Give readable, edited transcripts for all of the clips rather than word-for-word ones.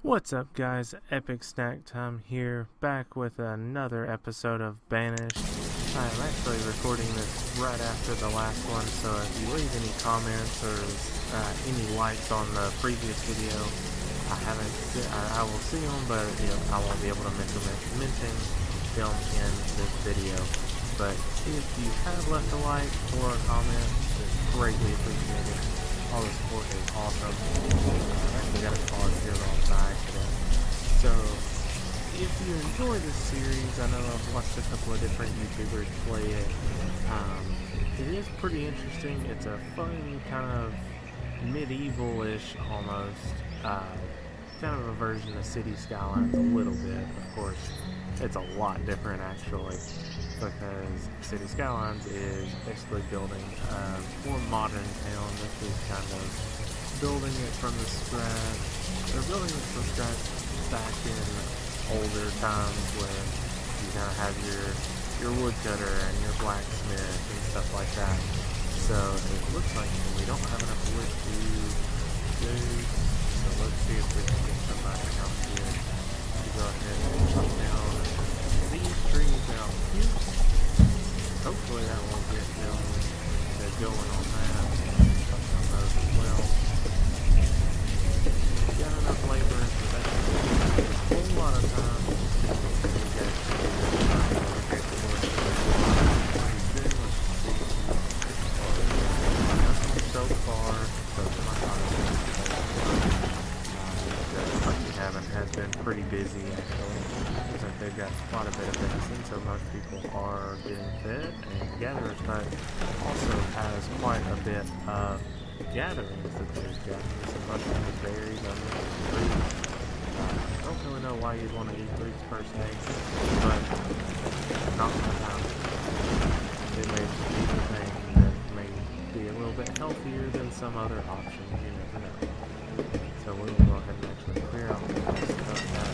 What's up, guys? Epic Snack Time here, back with another episode of Banished. I'm actually recording this right after the last one, so if you leave any comments or any likes on the previous video, I will see them, but I won't be able to mention them in this video. But if you have left a like or a comment, it's greatly appreciated. All the support is awesome. I actually got a pause here by accident. So, if you enjoy this series, I know I've watched a couple of different YouTubers play it. It is pretty interesting. It's a fun, kind of medieval-ish almost, kind of a version of City Skylines a little bit. Of course, it's a lot different actually, because City Skylines is basically building a more modern town. This is kind of building it from the scratch. They're building it from scratch back in older times where you kind of have your woodcutter and your blacksmith and stuff like that. So it looks like we don't have enough wood to do. So let's see if we can get somebody out here to go ahead and chop down these trees out here. Hopefully that won't get going on that. Chop down those as well. Got enough laborers for that. A whole lot of time. You guys can do this. Nothing so far. So my has been pretty busy actually. Looks like they've got quite a bit of venison, so most people are getting fed, and Gatherer's Hut also has quite a bit of gatherings that they've got. Some mushrooms, berries, onions, fruits. I don't really know why you'd want to eat fruits per se, but not my time. It may just be the thing that may be a little bit healthier than some other options, you never know. So we'll go ahead and actually clear out the rest of that.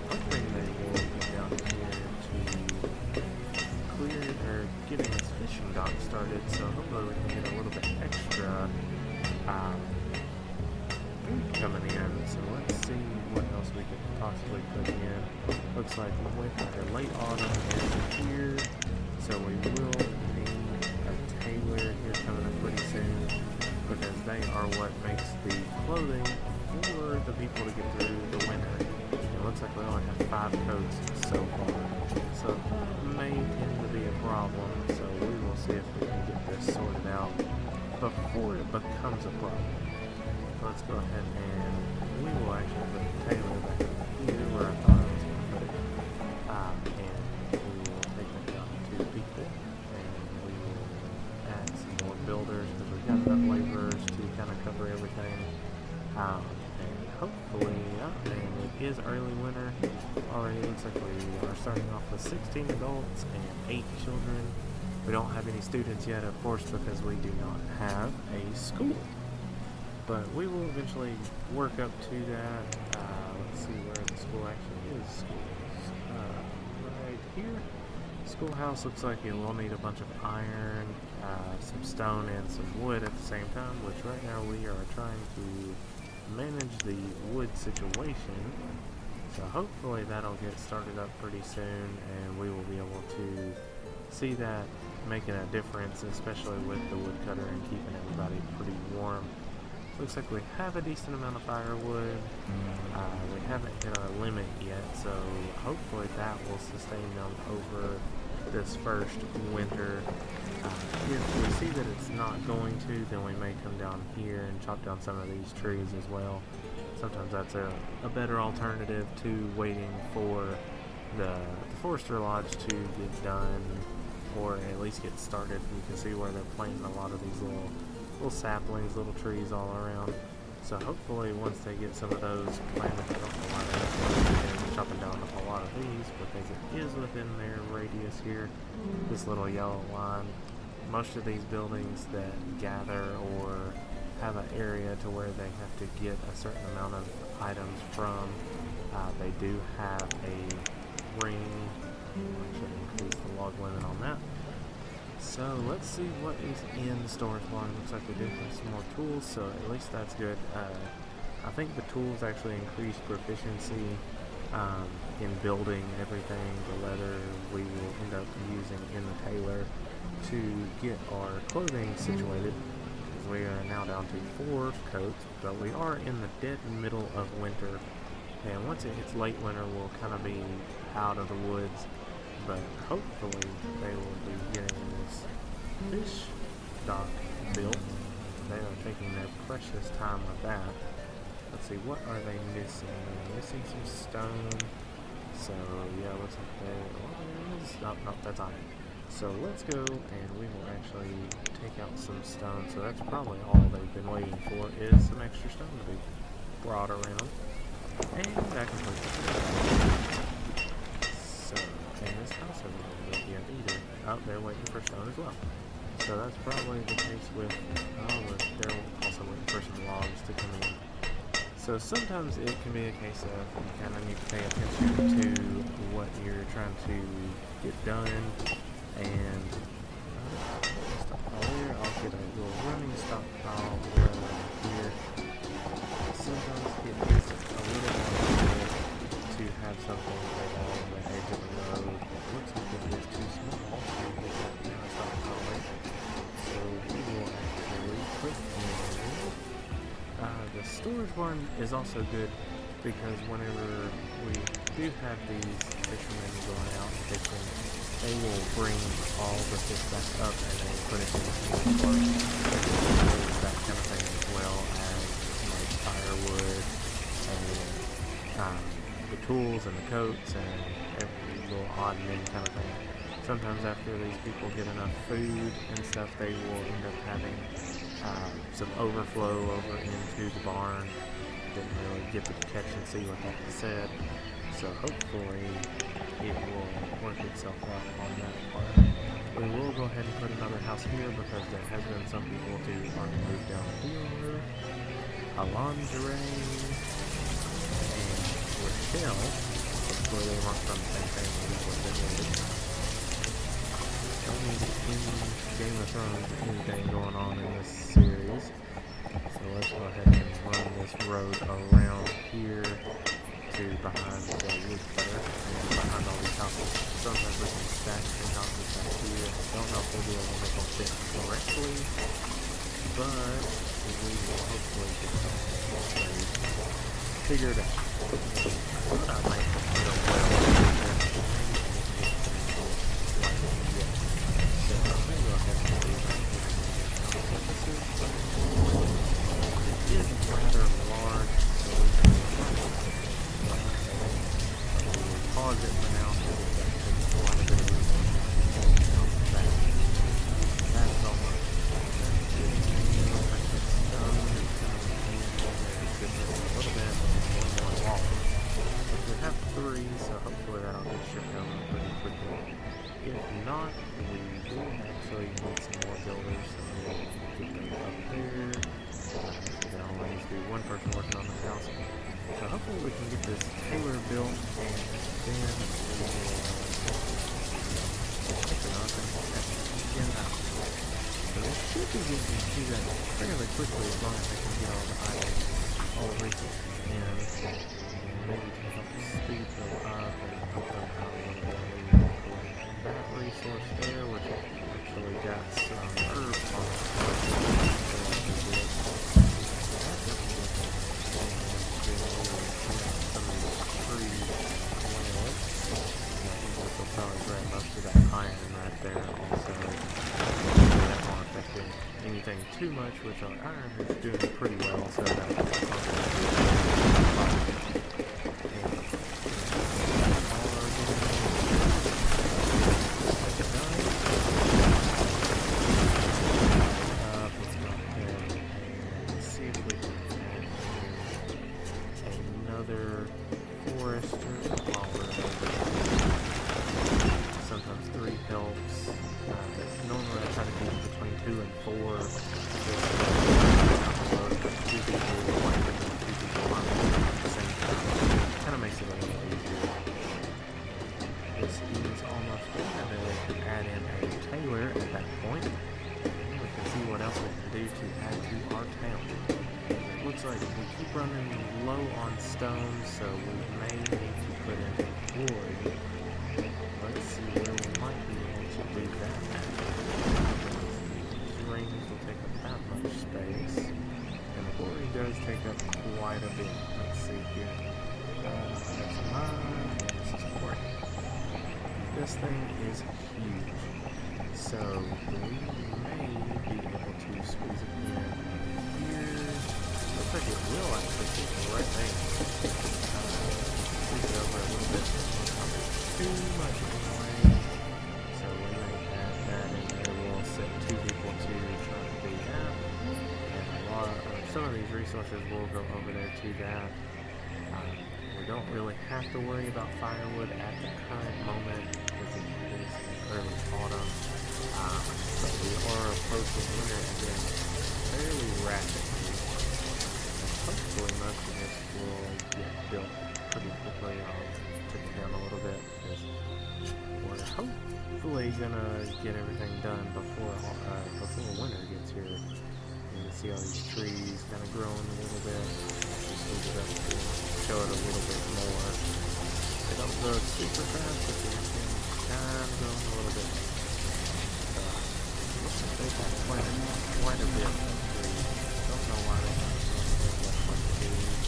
Hoping they will get down here to clear or getting this fishing dock started, so hopefully we can get a little bit extra food coming in. So let's see what else we could possibly put in. Looks like late autumn is here, so we will need a tailor here coming up pretty soon, because they are what makes the clothing for the people to get through the winter. It looks like we only have 5 coats so far, so that may tend to be a problem, so we will see if we can get this sorted out before it becomes a problem. So let's go ahead and we will actually put the tailor back here where I thought I was going to put it, and we will take that down to 2 people, and we will add some more builders because we've got enough laborers to kind of cover everything. And hopefully, and it is early winter already. It looks like we are starting off with 16 adults and 8 children. We don't have any students yet, of course, because we do not have a school. But we will eventually work up to that. Let's see where the school actually is. Right here. Schoolhouse looks like it will need a bunch of iron, some stone, and some wood at the same time, which right now we are trying to manage the wood situation. So hopefully that'll get started up pretty soon, and we will be able to see that making a difference, especially with the woodcutter and keeping everybody pretty warm. Looks like we have a decent amount of firewood. We haven't hit our limit yet, so hopefully that will sustain them over this first winter. If we see that it's not going to, then we may come down here and chop down some of these trees as well. Sometimes that's a better alternative to waiting for the forester lodge to get done, or at least get started. You can see where they're planting a lot of these little saplings, little trees all around. So hopefully once they get some of those planted, I don't know why they're chopping down a lot of these, because it is within their radius here, this little yellow line. Most of these buildings that gather or have an area to where they have to get a certain amount of items from, they do have a ring. I should increase the log limit on that. So let's see what is in the storage line. Looks like we do have some more tools, so at least that's good. I think the tools actually increase proficiency in building everything. The leather we will end up using in the tailor to get our clothing situated. We are now down to 4 coats, but we are in the dead middle of winter. And once it hits late winter, we'll kind of be out of the woods. But hopefully they will be getting this fish dock built. They are taking their precious time with that. Let's see, what are they missing? They're missing some stone. So yeah, looks like there is. Nope, that's iron. So let's go and we will actually take out some stone. So that's probably all they've been waiting for, is some extra stone to be brought around. And that completes it. So, and this house hasn't been built yet either. Oh, they're waiting for stone as well. So that's probably the case with, they're also waiting for some logs to come in. So sometimes it can be a case of you kind of need to pay attention to what you're trying to get done. And stockpile, I'll get a little running stockpile here. Sometimes it is a little more difficult to have something along the edge of the road that looks like it is too small to get that kind of stockpile. So we will actually put in the storage barn is also good because whenever we do have these fishermen going out fishing, they will bring all the fish back up and they put it in the storage barn. That kind of thing, as well as like firewood and the tools and the coats and every little odd and end kind of thing. Sometimes after these people get enough food and stuff, they will end up having some overflow over into the barn. Didn't really get to catch and see what that said, so hopefully it will work itself out on that part. We will go ahead and put another house here because there has been some people who want to move down here. A lingerie and Rochelle. Hopefully they weren't from the same family that was in it. Don't need any Game of Thrones anything going on in this series. So let's go ahead and run this road around here to behind the wood cutter and behind all these houses. Sometimes we can stack some houses back here. Don't know if we'll be able to make them fit correctly, but we will hopefully get something figured out. I might get a well rather large, so we'll pause it for now because it's actually quite a bit of that's almost looks like the stone is a little bit one more wall. But we have 3, so hopefully that'll get shipped down pretty quickly. If not, we will actually need some more builders, so we'll get them up there. There only needs to be one person working on the house. So hopefully we can get this tailor built, and then we will get out. So they should be getting to that fairly quickly as long as they can get all the items, all the resources in, and maybe to help speed them up and help them out a little bit. That resource there, which actually got some herbs on it. Probably grab most of that iron right there also. That won't affect anything too much, which our iron is doing pretty well, so that's looks like we keep running low on stone, so we may need to put in wood. Let's see where we might be able to do that at. These rings will take up that much space, and the quarry does take up quite a bit. Let's see here. That's mine, and this is quarry. This thing is huge, so we may be able to squeeze it in here. Looks like it will actually fit right there. Squeeze it over a little bit. Too much in the way, so we may add that in there. We'll set 2 people to try to do that, and some of these resources will go over there to that. We don't really have to worry about firewood at the current moment because it is early autumn, but we are approaching winter again fairly rapidly. And hopefully most of this will get built pretty quickly. I'll take it down a little bit because we're hopefully gonna get everything done before winter gets here. You can see all these trees kind of growing a little bit. Just move it up to show it a little bit more. They don't grow super fast, but they can kind of grow a little bit. Looks like they've got quite a bit of trees. Don't know why they haven't grown that much trees.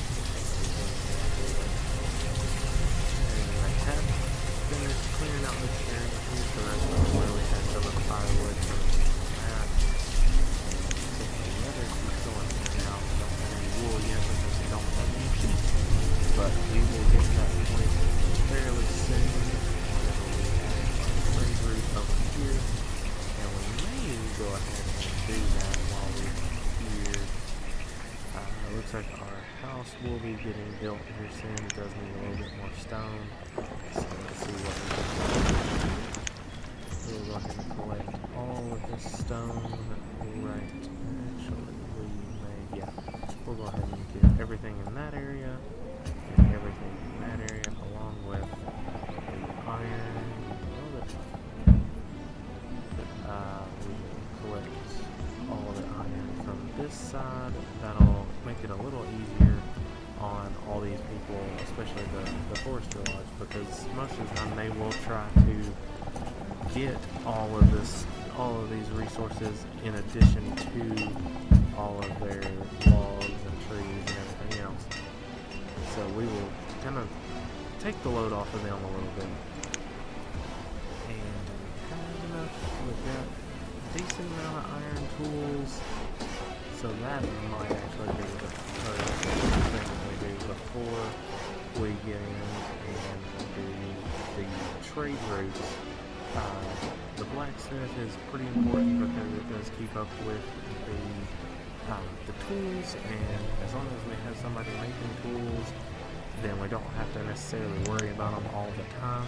And I have finished clearing out this area here, so that's where we had some of the firewood from that. Going in and out. We don't have any wool yet because we don't have any sheep. But we will get that point fairly soon whenever we have our trade route over here. And we may go ahead and do that while we're here. It looks like our house will be getting built here soon. It does need a little bit more stone. So let's see what we can do. We'll go ahead and collect all of this stone right. Actually, yeah, we'll go ahead and get everything in that area and everything in that area along with the iron. We will collect all the iron from this side. That'll make it a little easier on all these people, especially the forestry lodge, because most of the time they will try to get all of these resources in addition to all of their logs and trees and everything else. So we will kind of take the load off of them a little bit. And we have enough. We've got a decent amount of iron tools. So that might actually be the first thing we do before we get in and do the trade routes. The blacksmith is pretty important because it does keep up with the tools, and as long as we have somebody making tools, then we don't have to necessarily worry about them all the time.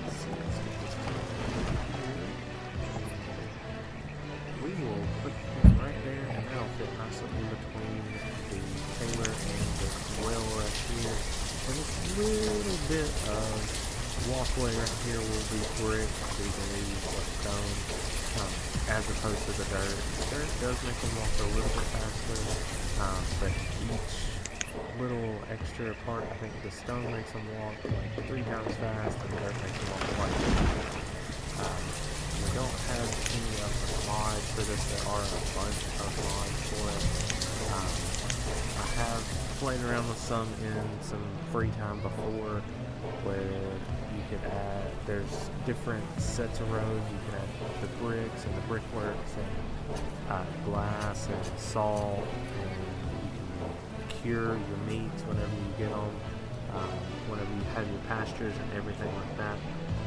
Let's see, let's get this here. We will put him right there, and that'll fit nicely in between the tailor and the well right here. And this little bit of walkway right here will be brick, so you can use the stone as opposed to the dirt. The dirt does make them walk a little bit faster, but each little extra part, I think the stone makes them walk like 3 times fast, and the dirt makes them walk twice as fast. We don't have any of the mods for this. There are a bunch of mods for it. I have played around with some in some free time before, where you could add, there's different sets of roads. You can add the bricks and the brickworks and glass and salt, and you can cure your meats whenever you get them, whenever you have your pastures and everything like that.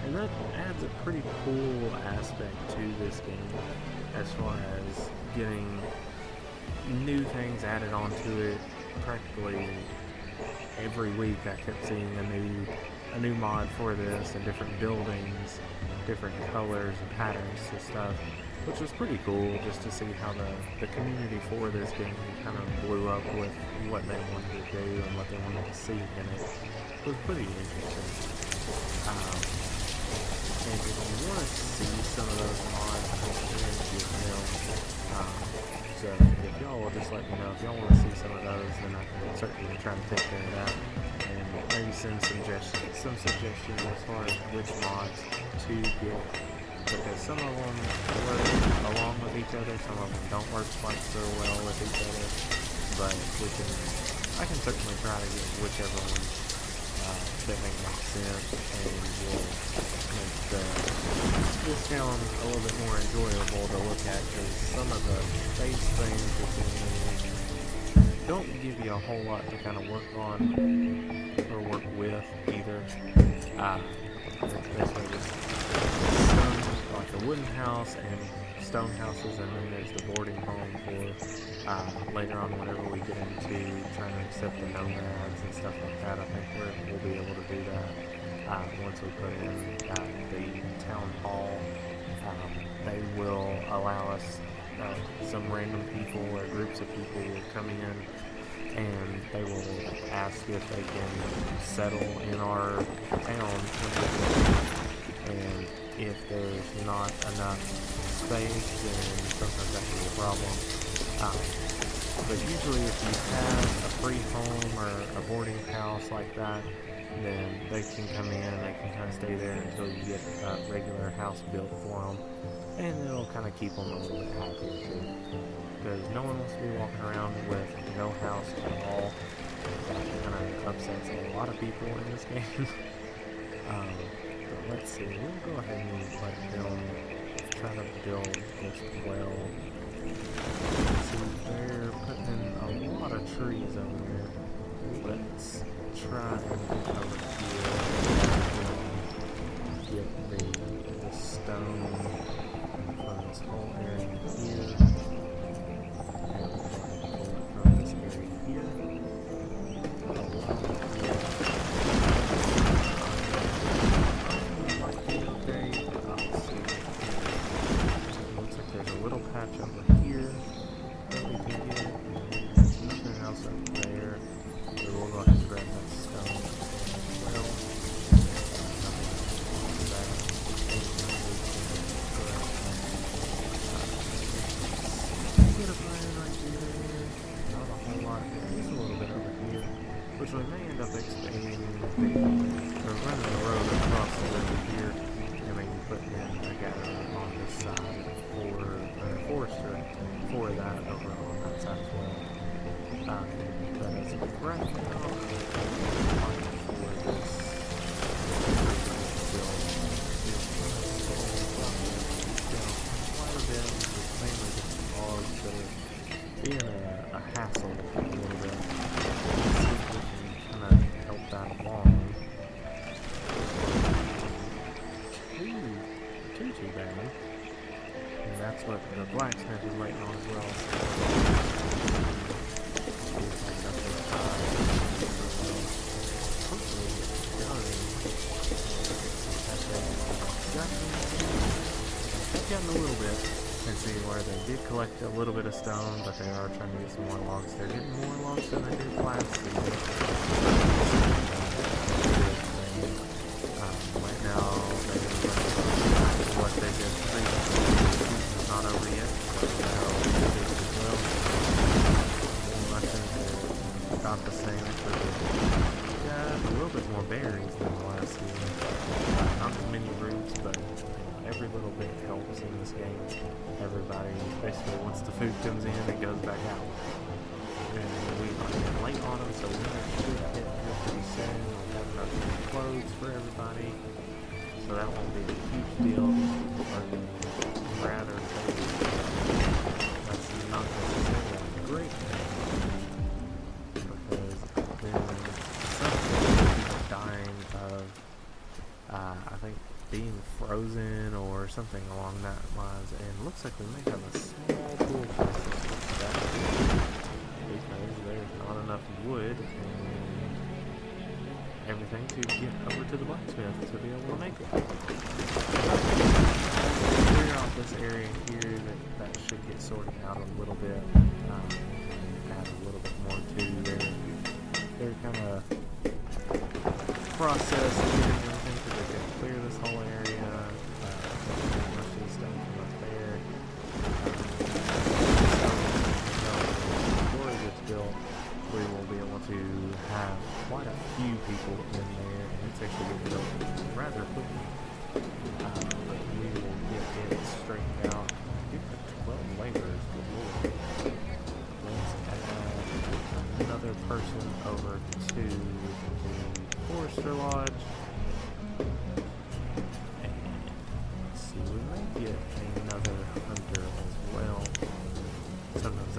And that adds a pretty cool aspect to this game as far as getting new things added onto it. Practically every week I kept seeing a new mod for this, and different buildings, different colors and patterns and stuff, which was pretty cool just to see how the community for this game kind of blew up with what they wanted to do and what they wanted to see in it. It was pretty interesting. And if you want to see some of those mods, I can get them So if y'all will just let me know if y'all want to see some of those, then I can certainly try to take care of that and maybe send some suggestions as far as which mods to get, because some of them work along with each other, some of them don't work quite so well with each other, but I can certainly try to get whichever one that make more sense and will make this town a little bit more enjoyable to look at, because some of the base things don't give you a whole lot to kind of work on or work with either. It's basically just some, like a wooden house and stone houses, and then there's the boarding home for later on whenever we get into trying to accept the nomads and stuff like that. I think we'll be able to do that once we put in the town hall. They will allow us, some random people or groups of people will come in and they will ask if they can settle in our town, and if there's not enough space, then sometimes that can be a problem. But usually if you have a free home or a boarding house like that, then they can come in and they can kind of stay there until you get a regular house built for them, and it'll kind of keep them a little bit happier too, because no one wants to be walking around with no house at all. That kind of upsets a lot of people in this game. But let's see, we'll go ahead and let them try to build this well. See, they're putting in a lot of trees over there. Let's try and get over here and get the stone from this whole area here, and pull it from this area here. Looks like there's a little patch over here that we can get. There's nothing else up there. So we'll go ahead and grab that stone as well. Get a fire right there. Not a whole lot there. Just a little bit over here, which we may end up expanding or running the road across the river here, and maybe putting in a gathering on this side for forestry for that over on that side as well. But as of right now, for this build is quite a bit. It's mainly just logs that are being a hassle a little bit. Let's see if we can kind of help that along. Too bad. And that's what the blacksmith is waiting on as well. Hopefully it's done. I've gotten a little bit. And see where they did collect a little bit of stone, but they are trying to get some more logs. They're getting more logs than they did last season. Right now, what they did previously, the season's not over yet, so now they did as well. More mushrooms are about the same. Got a little bit more berries than the last season. Not as many roots, but every little bit helps in this game. Everybody, basically, once the food comes in, it goes back out. And we are in late autumn, so winter should hit here pretty soon. We'll have enough clothes for everybody, so that won't be a huge deal. Or rather, that's not necessarily a great thing, because then some people are dying of, I think, being frozen or something along that lines, and it looks like we may have a small pool process with that because there's not enough wood and everything to get over to the blacksmith to be able to make it. Clear out this area here, that should get sorted out a little bit, add a little bit more to their kind of process of getting everything, so they can clear this whole area, most of the stuff from up there,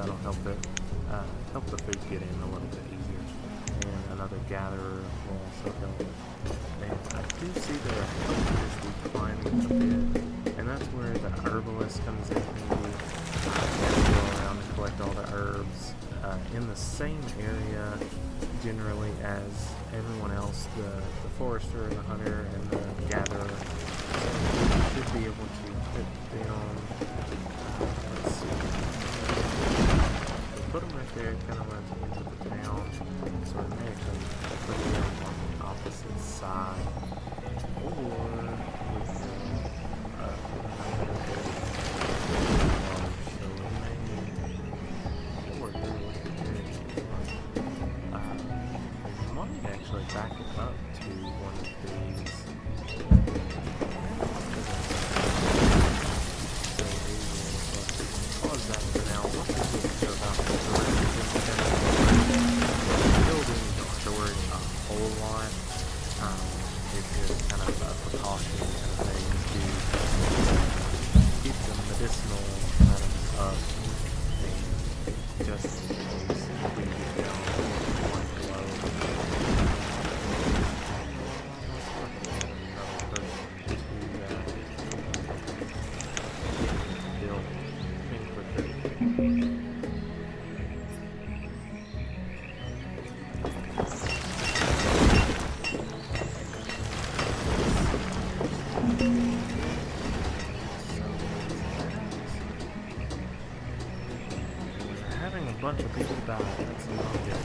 that'll help help the food get in a little bit easier. And another gatherer will also help. And I do see their health is declining a bit, and that's where the herbalist comes in handy. Go around and collect all the herbs in the same area generally as everyone else, the forester, the hunter, and the gatherer. So we should be able to put them, let's see, we put them right there, it kind of runs into the town, so we may actually put them on the opposite side, or we actually back it up to one of these. So we will pause that for now. What we need to do about the building, don't have to worry a whole lot. It's just kind of a precaution kind of thing to keep the medicinal items up, and just in case we get down one below. Having a bunch of people die, that's not good.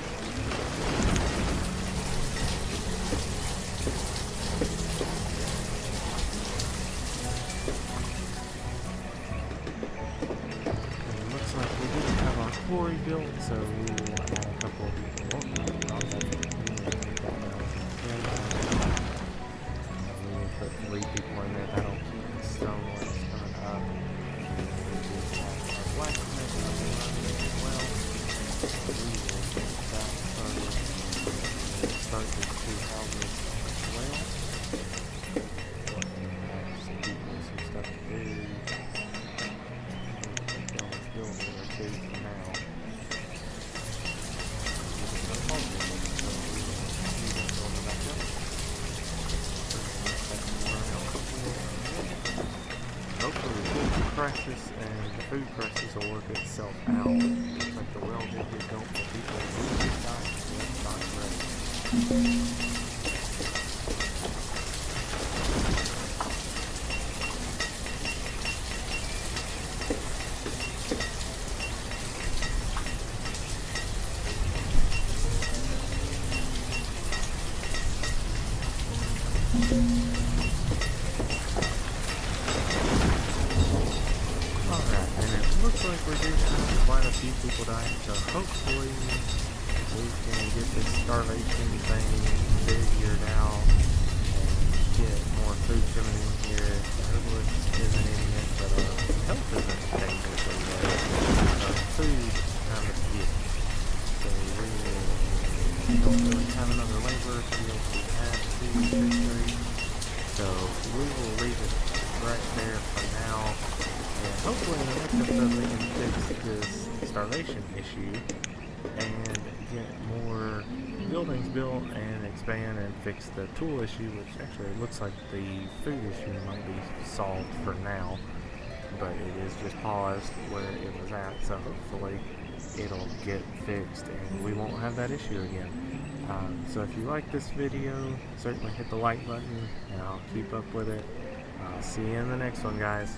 It looks like we didn't have our quarry built, so we will add a couple of people. We will put 3 people in there, that'll keep the stone ones coming up. Our blacksmith coming up as well. We will get that started. We'll start with 2 houses as well. Some people, some stuff to do. Build it or 2 for now. Hopefully the food crisis and the food crisis will work itself out. Looks like the well did get built for people who did not, so that's not great. Alright, and it looks like we're going to have quite a few people dying, so hopefully we can get this starvation thing figured out and get more food coming in here. The herbalist isn't in yet, but health isn't technically there. Food kind of is. So we don't really have another laborer to be able to add to the victory. So we will leave it right there for now, and hopefully in the next episode we can fix this starvation issue and get more buildings built and expand and fix the tool issue, which actually looks like the food issue might be solved for now, but it is just paused where it was at, so hopefully it'll get fixed and we won't have that issue again. So if you like this video, certainly hit the like button and I'll keep up with it. I'll see you in the next one, guys.